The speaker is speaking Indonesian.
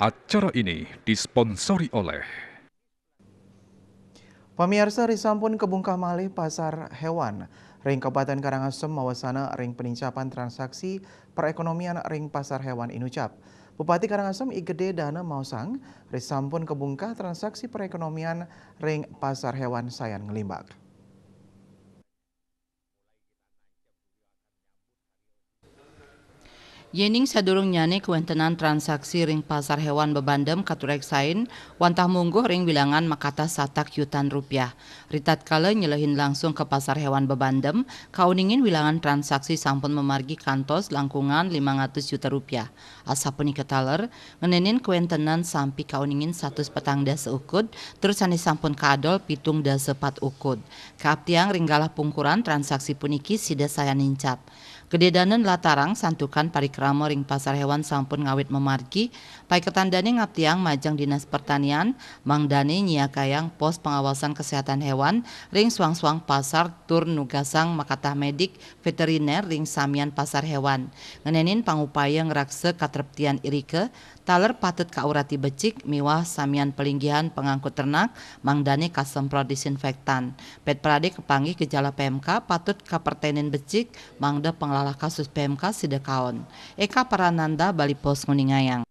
Acara ini disponsori oleh Pemirsa risampun kebungkah malih pasar hewan. Ring Kabupaten Karangasem mawasana ring penincapan transaksi perekonomian ring pasar hewan Inucap. Bupati Karangasem Igede Dana Mausang risampun kebungkah transaksi perekonomian ring pasar hewan Sayan Ngelimbak. Yening sadurung nyane kewentenan transaksi ring pasar hewan bebandem katurek sain, wantah mungguh ring bilangan makata satak yutan rupiah. Ritat kala nyelehin langsung ke pasar hewan bebandem, kauningin wilangan transaksi sampun memargi kantos langkungan 500 juta rupiah. Asa puni ketaler, ngenenin kewentenan sampi kauningin 140 ukud, terus ane sampun kadol pitung dasa 4 ukud. Kaaptiang ringgalah pungkuran transaksi puniki sida saya nincap. Gededanen latarang santukan parikrama ring pasar hewan sampun ngawit memargi, pai ketandane ngaptiang majang dinas pertanian, mangdane nyiakayang pos pengawasan kesehatan hewan, ring suang-suang pasar tur nugasang makatah medik veteriner ring samian pasar hewan. Ngenenin pangupaya ngerakse katreptian irike, taler patut kaurati becik miwah samian pelinggihan pengangkut ternak, mangdane kasemprot disinfektan. Pet prade kepanggih gejala PMK patut kapertenen becik, mangda pengelola kasus PMK sida kaon. Eka Parananda Bali Pos Nguningayang.